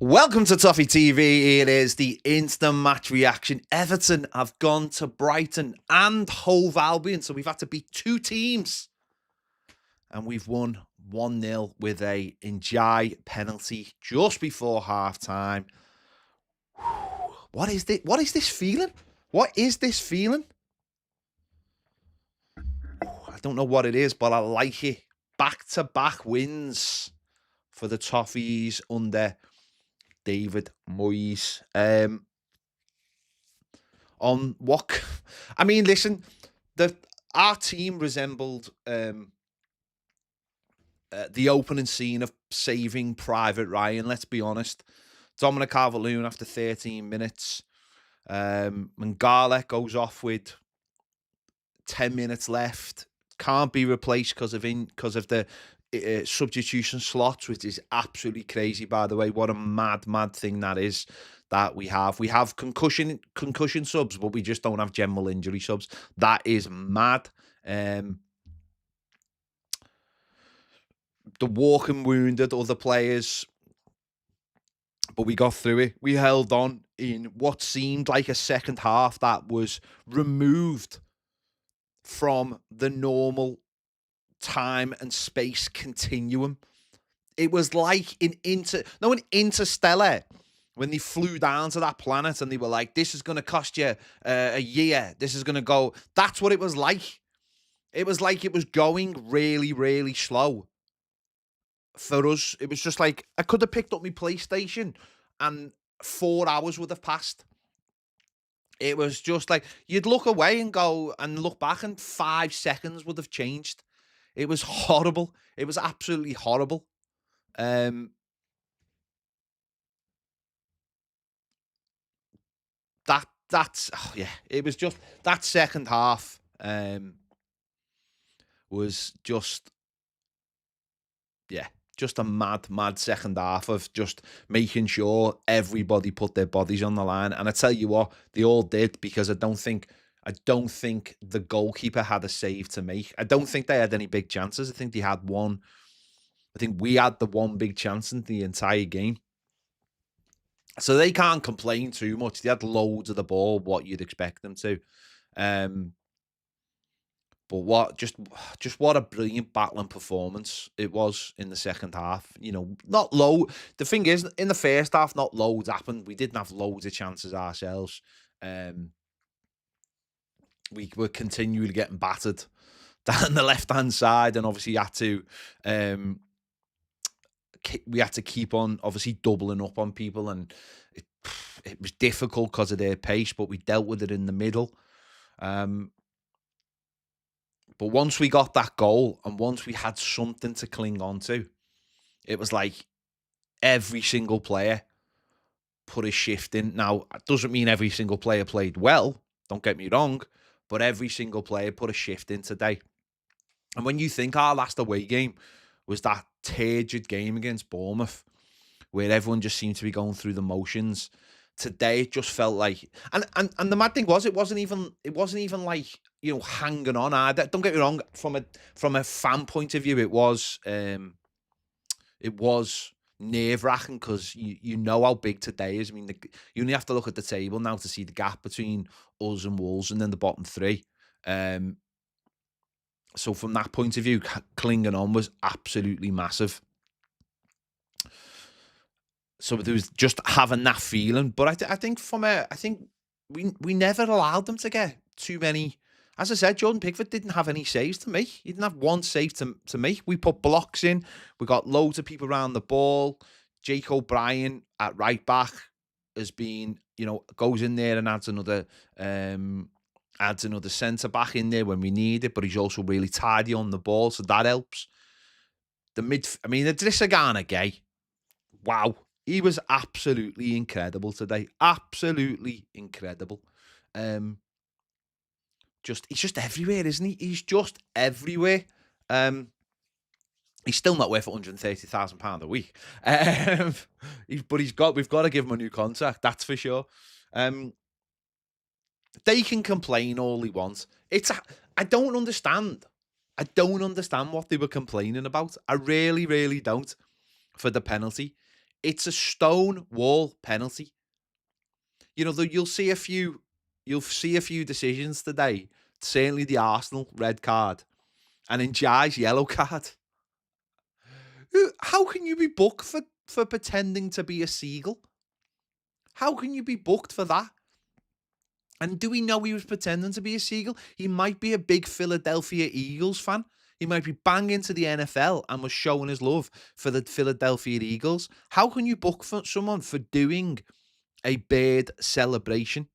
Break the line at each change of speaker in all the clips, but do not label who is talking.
Welcome to Toffee TV. It is the instant match reaction. Everton have gone to Brighton and Hove Albion, so we've had to beat two teams. And we've won 1-0 with a Ndiaye penalty just before half-time. What is this? What is this feeling? What is this feeling? I don't know what it is, but I like it. Back-to-back wins for the Toffees under David Moyes. On what? I mean, listen, our team resembled the opening scene of Saving Private Ryan. Let's be honest. Dominic Calvert-Lewin after 13 minutes. Mangala goes off with 10 minutes left. Can't be replaced because of the substitution slots, which is absolutely crazy, by the way. What a mad thing that is that we have. We have concussion subs, but we just don't have general injury subs. That is mad. The walking wounded, other players, but we got through it. We held on in what seemed like a second half that was removed from the normal time and space continuum. It was like in Interstellar, when they flew down to that planet and they were like, this is going to cost you a year. This is going to go. That's what it was like. It was like it was going really slow. For us, it was just like, I could have picked up my PlayStation and 4 hours would have passed. It was just like, you'd look away and go and look back and 5 seconds would have changed. It was horrible. It was absolutely horrible. It was just that second half was just a mad second half of just making sure everybody put their bodies on the line. And I tell you what, they all did, because I don't think the goalkeeper had a save to make. I don't think they had any big chances. I think they had one. I think we had the one big chance in the entire game. So they can't complain too much. They had loads of the ball, what you'd expect them to. But what a brilliant battling performance it was in the second half. You know, not low. The thing is, in the first half, not loads happened. We didn't have loads of chances ourselves. We were continually getting battered down the left-hand side, and obviously we had to keep on obviously doubling up on people, and it was difficult because of their pace, but we dealt with it in the middle. But once we got that goal and once we had something to cling on to, it was like every single player put a shift in. Now, it doesn't mean every single player played well, don't get me wrong, but every single player put a shift in today. And when you think our last away game was that turgid game against Bournemouth, where everyone just seemed to be going through the motions, today it just felt like, and the mad thing was, it wasn't even like, you know, hanging on. Don't get me wrong, from a fan point of view, it was nerve-wracking, because you know how big today is. I mean, you only have to look at the table now to see the gap between us and Wolves, and then the bottom three. So from that point of view, clinging on was absolutely massive. So there was just having that feeling. But I think we never allowed them to get too many. As I said, Jordan Pickford didn't have any saves to make. He didn't have one save to make. We put blocks in. We got loads of people around the ball. Jake O'Brien at right back has been, you know, goes in there and adds another centre back in there when we need it. But he's also really tidy on the ball, so that helps. The Idrissa Gana Gueye, wow. He was absolutely incredible today. Absolutely incredible. He's just everywhere, isn't he? He's just everywhere. He's still not worth £130,000 a week. But we've got to give him a new contract, that's for sure. They can complain all they want. I don't understand. I don't understand what they were complaining about. I really don't, for the penalty. It's a stone wall penalty. You'll see a few decisions today. Certainly the Arsenal red card and Ndiaye's yellow card. How can you be booked for pretending to be a seagull? How can you be booked for that? And do we know he was pretending to be a seagull? He might be a big Philadelphia Eagles fan. He might be banging to the NFL and was showing his love for the Philadelphia Eagles. How can you book for someone for doing a bird celebration?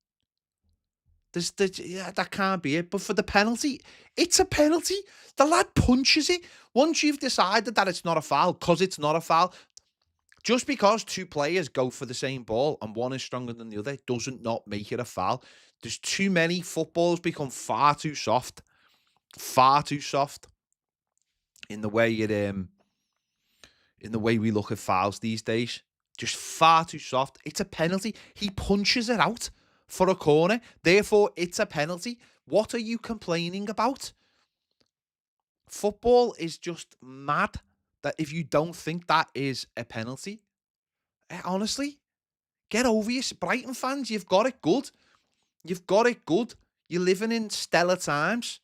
Yeah, that can't be it. But for the penalty, it's a penalty. The lad punches it. Once you've decided that it's not a foul, because it's not a foul, just because two players go for the same ball and one is stronger than the other doesn't not make it a foul. There's too many footballs become far too soft in the way we look at fouls these days. Just far too soft. It's a penalty. He punches it out for a corner. Therefore, it's a penalty. What are you complaining about? Football is just mad that if you don't think that is a penalty, honestly, get over you. Brighton fans, you've got it good. You've got it good. You're living in stellar times.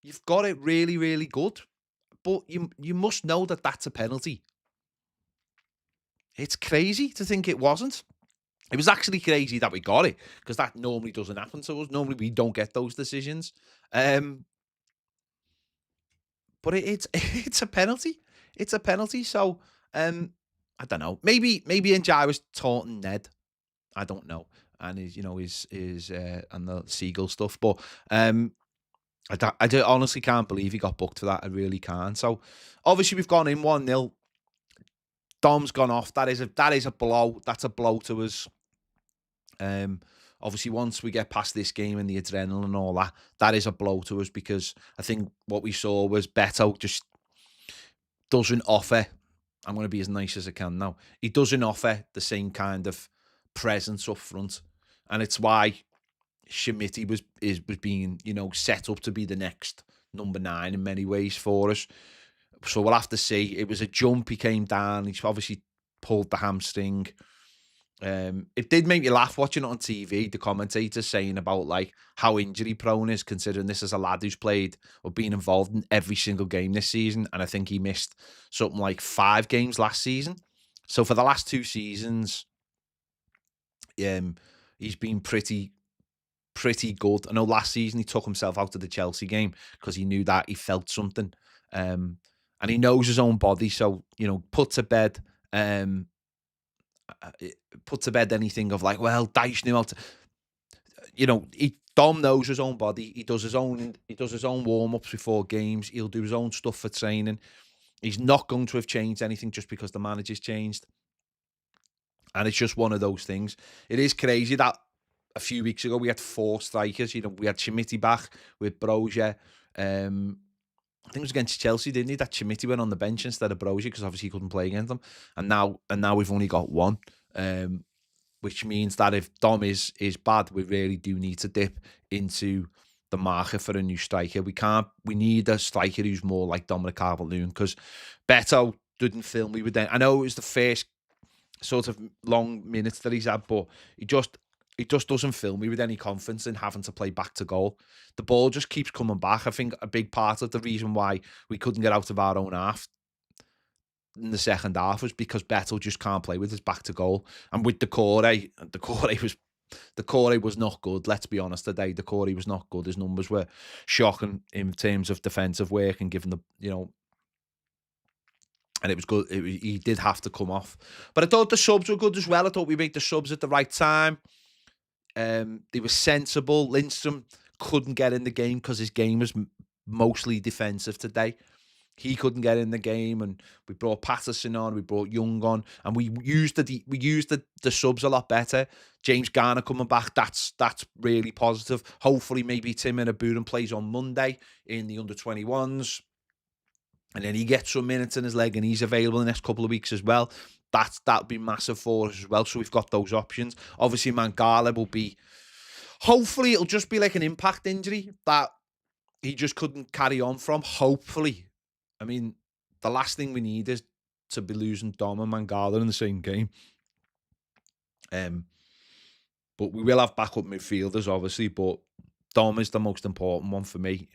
You've got it really, really good. But you must know that that's a penalty. It's crazy to think it wasn't. It was actually crazy that we got it, because that normally doesn't happen to us. Normally we don't get those decisions. But it's a penalty. It's a penalty. So I don't know. Maybe Ndiaye was taunting Ned. I don't know. And his and the seagull stuff. But I honestly can't believe he got booked for that. I really can't. So obviously we've gone in 1-0. Dom's gone off. That is a blow. That's a blow to us. Obviously, once we get past this game and the adrenaline and all that, that is a blow to us, because I think what we saw was Betto just doesn't offer. I'm going to be as nice as I can now. He doesn't offer the same kind of presence up front, and it's why Schmidt was being set up to be the next number 9 in many ways for us. So we'll have to see. It was a jump. He came down. He's obviously pulled the hamstring. It did make me laugh watching it on TV, the commentators saying about like how injury prone is, considering this is a lad who's played or been involved in every single game this season, and I think he missed something like 5 games last season. So for the last 2 seasons, he's been pretty good. I know last season he took himself out of the Chelsea game because he knew that he felt something, and he knows his own body. So put to bed anything of like, well, Dyche knew how to, Dom knows his own body. He does his own warm-ups before games. He'll do his own stuff for training. He's not going to have changed anything just because the manager's changed. And it's just one of those things. It is crazy that a few weeks ago we had 4 strikers. We had Schmidt back with Brozier. I think it was against Chelsea, didn't he? That Schmidt went on the bench instead of Brozier because obviously he couldn't play against them. And now we've only got 1, which means that if Dom is bad, we really do need to dip into the market for a new striker. We need a striker who's more like Dominic Calvert-Lewin, because Betto didn't fill me with that. I know it was the first sort of long minutes that he's had, but he just doesn't fill me with any confidence in having to play back to goal. The ball just keeps coming back. I think a big part of the reason why we couldn't get out of our own half in the second half was because Betto just can't play with his back to goal. And with the Core was not good. Let's be honest today. The Core was not good. His numbers were shocking in terms of defensive work and given and it was good. He did have to come off. But I thought the subs were good as well. I thought we made the subs at the right time. They were sensible. Lindstrom couldn't get in the game because his game was mostly defensive today. He couldn't get in the game, and we brought Patterson on, we brought Young on, and we used the subs a lot better. James Garner coming back, that's really positive. Hopefully, maybe Tim Aburin plays on Monday in the under-21s, and then he gets some minutes in his leg, and he's available in the next couple of weeks as well. That'd be massive for us as well. So we've got those options. Obviously, Mangala will be. Hopefully, it'll just be like an impact injury that he just couldn't carry on from. Hopefully. I mean, the last thing we need is to be losing Dom and Mangala in the same game. Um, but we will have backup midfielders, obviously. But Dom is the most important one for me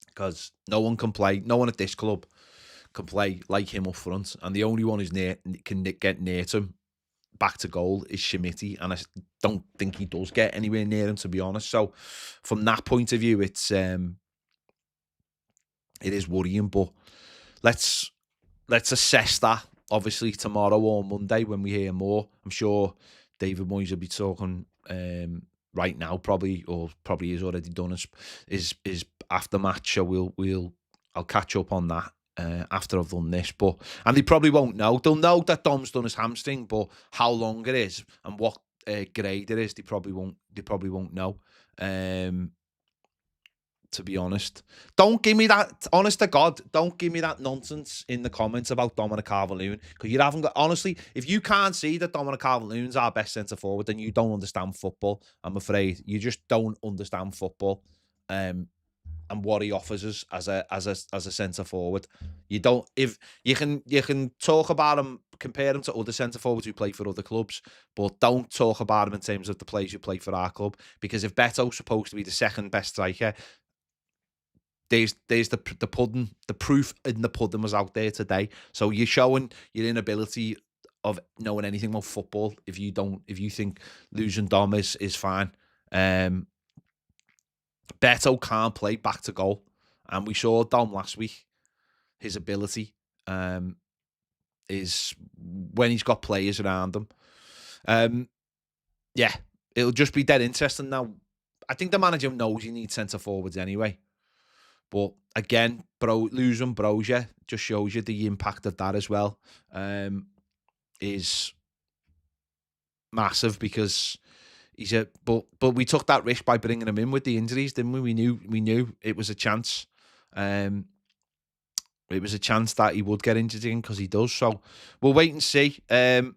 because no one can play. No one at this club can play like him up front, and the only one who's can get near to him back to goal is Schmitty, and I don't think he does get anywhere near him, to be honest. So, from that point of view, it is worrying. But let's assess that obviously tomorrow or Monday when we hear more. I'm sure David Moyes will be talking right now, probably is already done his after match. So I'll catch up on that after I've done this. And they probably won't know. They'll know that Dom's done his hamstring, but how long it is and what grade it is, they probably won't know. To be honest, don't give me that. Honest to God, don't give me that nonsense in the comments about Dominic Calvert-Lewin, because you haven't got. Honestly, if you can't see that Dominic Calvert-Lewin's our best centre forward, then you don't understand football. I'm afraid you just don't understand football, and what he offers us as a centre forward. You don't. If you can talk about him, compare him to other centre forwards who play for other clubs, but don't talk about him in terms of the players who play for our club. Because if Betto's supposed to be the second best striker, there's the pudding. The proof in the pudding was out there today. So you're showing your inability of knowing anything about football if you think losing Dom is fine. Betto can't play back to goal, and we saw Dom last week. His ability is when he's got players around him. Yeah, it'll just be dead interesting now. I think the manager knows he needs centre forwards anyway. But again, losing Brozier just shows you the impact of that as well. Is massive because he's but we took that risk by bringing him in with the injuries, didn't we? We knew it was a chance. It was a chance that he would get injured again because he does. So we'll wait and see. I'll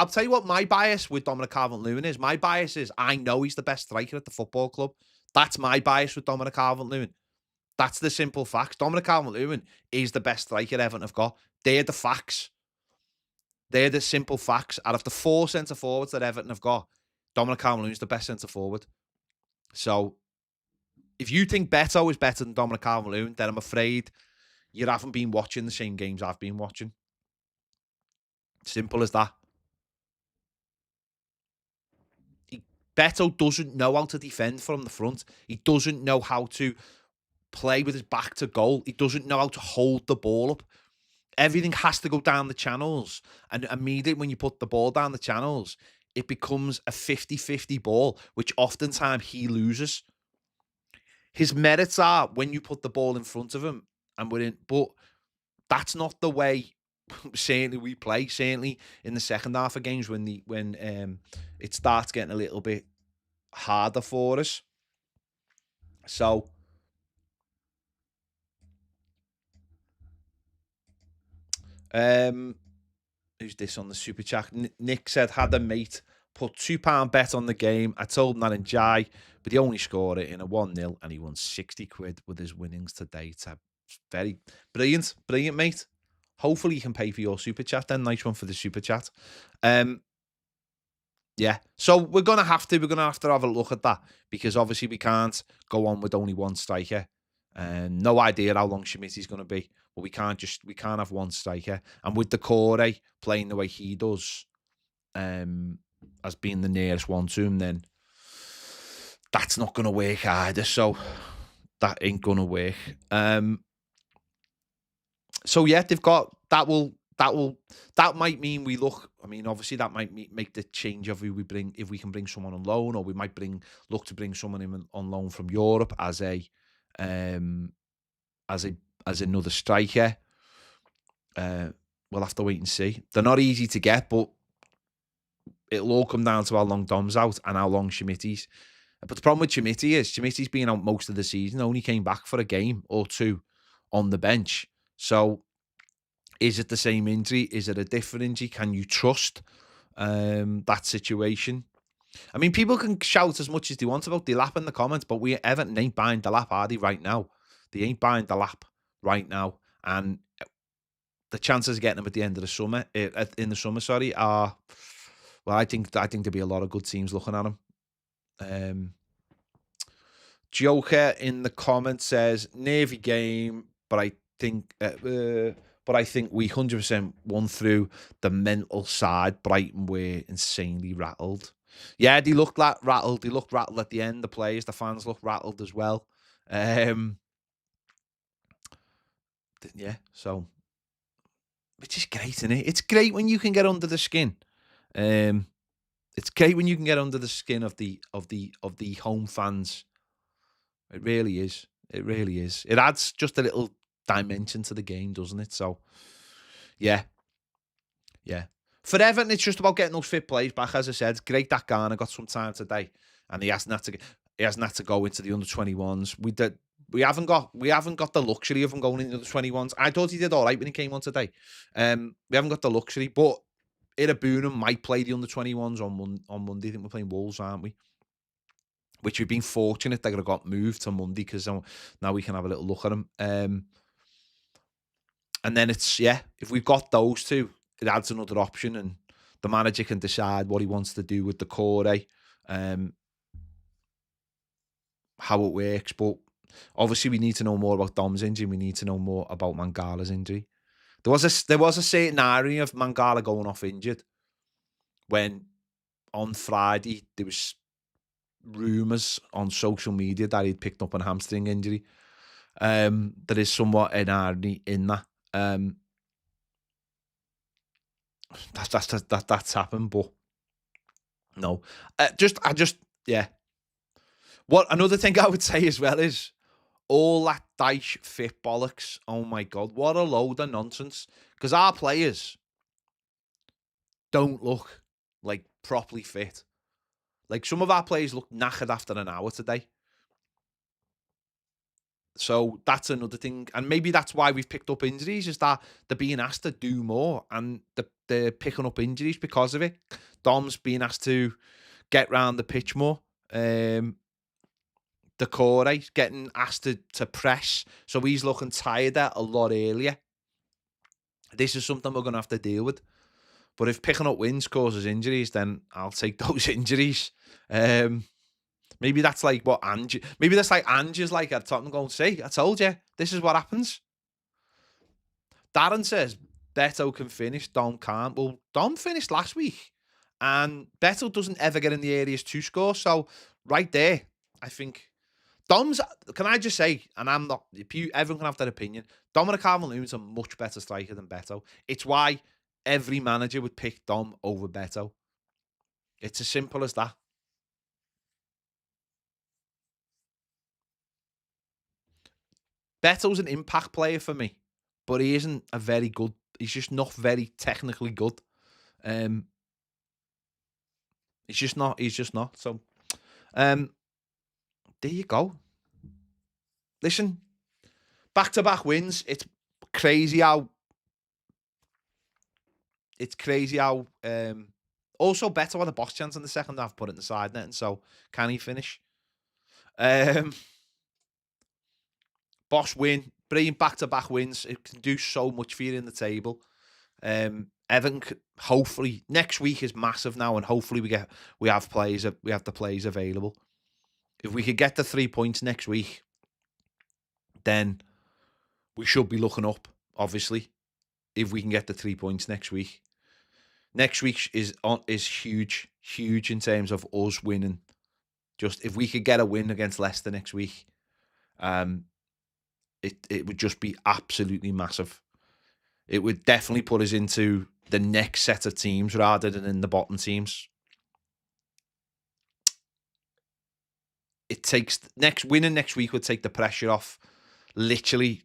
tell you what my bias with Dominic Calvert-Lewin is. My bias is I know he's the best striker at the football club. That's my bias with Dominic Calvert-Lewin. That's the simple facts. Dominic Calvert-Lewin is the best striker Everton have got. They're the facts. They're the simple facts. Out of the 4 centre forwards that Everton have got, Dominic Calvert-Lewin is the best centre forward. So if you think Betto is better than Dominic Calvert-Lewin, then I'm afraid you haven't been watching the same games I've been watching. Simple as that. Betto doesn't know how to defend from the front. He doesn't know how to play with his back to goal. He doesn't know how to hold the ball up. Everything has to go down the channels. And immediately when you put the ball down the channels, it becomes a 50-50 ball, which oftentimes he loses. His merits are when you put the ball in front of him and we're in, but that's not the way certainly we play. Certainly in the second half of games when it starts getting a little bit harder for us. So who's this on the super chat? Nick said, had a mate put £2 bet on the game. I told him that in Jai, but he only scored it in a 1-0 and he won 60 quid with his winnings to date. Very brilliant, mate. Hopefully you can pay for your super chat then. Nice one for the super chat. Yeah. So we're gonna have to have a look at that because obviously we can't go on with only one striker. No idea how long Schmitty's going to be, but we can't have one striker. And with the Corey playing the way he does, as being the nearest one to him, then that's not going to work either. So that ain't going to work. So yeah, they've got that might mean we look. I mean, obviously that might make the change of who we bring if we can bring someone on loan, or we might look to bring someone in on loan from Europe as another striker. We'll have to wait and see. They're not easy to get, but it'll all come down to how long Dom's out and how long Schmitty's. But the problem with Schmitty's been out most of the season, only came back for a game or two on the bench. So is it the same injury? Is it a different injury? Can you trust that situation? I mean, people can shout as much as they want about Delap in the comments, but Everton ain't buying Delap, are they, right now? They ain't buying Delap right now. And the chances of getting them at the end of the summer, in the summer, sorry, are, well, I think there'll be a lot of good teams looking at them. Joker in the comments says Navy game, but I think we 100% won through the mental side. Brighton were insanely rattled. Yeah, they looked like rattled. They looked rattled at the end. The players, the fans looked rattled as well. Yeah, so which is great, isn't it? It's great when you can get under the skin. It's great when you can get under the skin of the home fans. It really is. It really is. It adds just a little dimension to the game, doesn't it? So, yeah. Yeah. For Everton, it's just about getting those fit players back. As I said, great that Garner got some time today, and he hasn't had to go into the under-21s. We haven't got the luxury of him going into the 21s. I thought he did all right when he came on today. We haven't got the luxury, but Irabunan might play the under-21s on Monday. I think we're playing Wolves, aren't we? Which we've been fortunate they got moved to Monday because now we can have a little look at them. And then it's, if we've got those two, it adds another option, and the manager can decide what he wants to do with the core, how it works. But obviously we need to know more about Dom's injury. We need to know more about Mangala's injury. There was a certain irony of Mangala going off injured when on Friday there was rumours on social media that he'd picked up a hamstring injury. There is somewhat an irony in that. That's happened, but no. What another thing I would say as well is all that Dyche fit bollocks. Oh my God, what a load of nonsense. Because our players don't look like properly fit. Like some of our players look knackered after an hour today. So that's another thing. And maybe that's why we've picked up injuries, is that they're being asked to do more and they're picking up injuries because of it. Dom's being asked to get round the pitch more. The core, getting asked to press. So he's looking tired a lot earlier. This is something we're going to have to deal with. But if picking up wins causes injuries, then I'll take those injuries. Maybe that's like what Ange... Maybe that's like Ange's like at Tottenham going, see, I told you, this is what happens. Darren says, Betto can finish, Dom can't. Well, Dom finished last week, and Betto doesn't ever get in the areas to score. So, right there, I think... Dom's... Can I just say, and I'm not... Everyone can have their opinion, Dominic Calvert-Lewin's a much better striker than Betto. It's why every manager would pick Dom over Betto. It's as simple as that. Betto's an impact player for me, but he isn't a very good... He's just not very technically good. He's just not. So, there you go. Listen, back-to-back wins. It's crazy how... Also, Betto had a boss chance in the second half, put it in the side net, and so can he finish? Boss win, bringing back-to-back wins. It can do so much for you in the table. Everton, hopefully, next week is massive now, and hopefully we have the players available. If we could get the 3 points next week, then we should be looking up, obviously, if we can get the 3 points next week. Next week is huge in terms of us winning. Just if we could get a win against Leicester next week, it would just be absolutely massive. It would definitely put us into the next set of teams rather than in the bottom teams. It takes winning next week would take the pressure off literally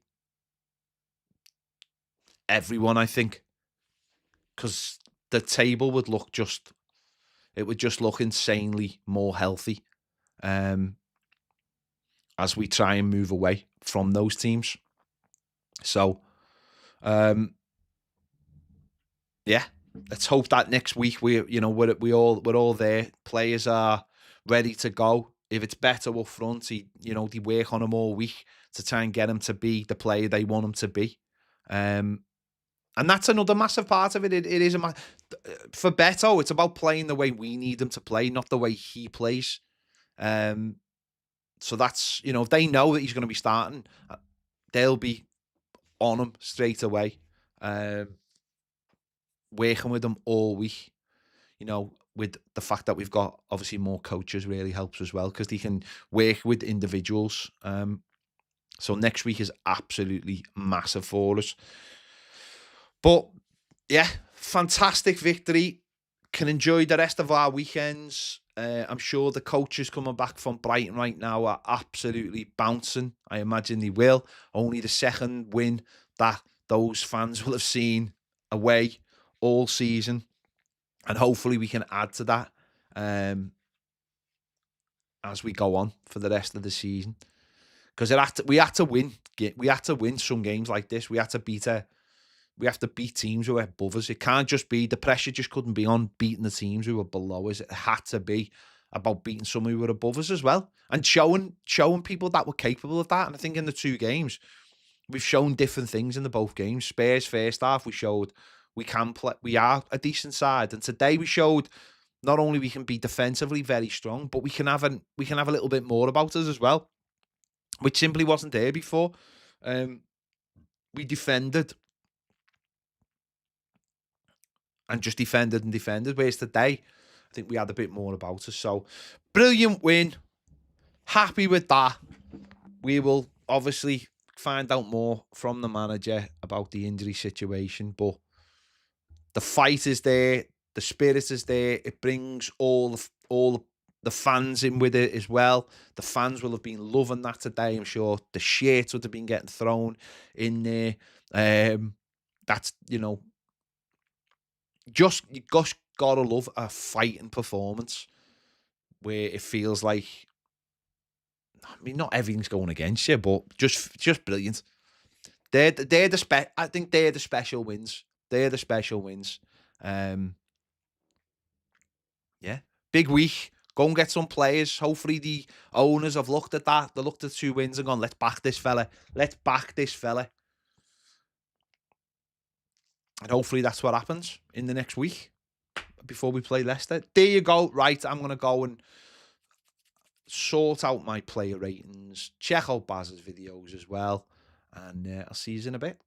everyone, I think, because the table would look look insanely more healthy as we try and move away from those teams. So, let's hope that next week we're all there. Players are ready to go. If it's Betto up front, they work on him all week to try and get him to be the player they want him to be. And that's another massive part of it. It is for Betto, it's about playing the way we need him to play, not the way he plays. So that's, if they know that he's going to be starting, they'll be on him straight away. Working with him all week, with the fact that we've got obviously more coaches really helps as well, because they can work with individuals. So next week is absolutely massive for us. But yeah, fantastic victory. Can enjoy the rest of our weekends. I'm sure the coaches coming back from Brighton right now are absolutely bouncing. I imagine they will. Only the second win that those fans will have seen away all season. And hopefully we can add to that as we go on for the rest of the season. Because we had to win. We had to win some games like this. We have to beat teams who are above us. It can't just be, the pressure just couldn't be on beating the teams who were below us. It had to be about beating some who were above us as well. And showing people that were capable of that. And I think in the 2 games, we've shown different things in the both games. Spurs first half, we showed we can play, we are a decent side. And today we showed not only we can be defensively very strong, but we can have a little bit more about us as well, which simply wasn't there before. We defended and just defended and defended. Whereas today, I think we had a bit more about us. So, brilliant win. Happy with that. We will obviously find out more from the manager about the injury situation. But the fight is there. The spirit is there. It brings all the fans in with it as well. The fans will have been loving that today, I'm sure. The shirts would have been getting thrown in there. That's, you just gotta love a fighting performance where it feels like, I mean, not everything's going against you, but just brilliant. I think they're the special wins. They're the special wins. Yeah, big week. Go and get some players. Hopefully the owners have looked at that. They looked at 2 wins and gone, let's back this fella. Let's back this fella. And hopefully that's what happens in the next week before we play Leicester. There you go. Right, I'm going to go and sort out my player ratings. Check out Baz's videos as well. And I'll see you in a bit.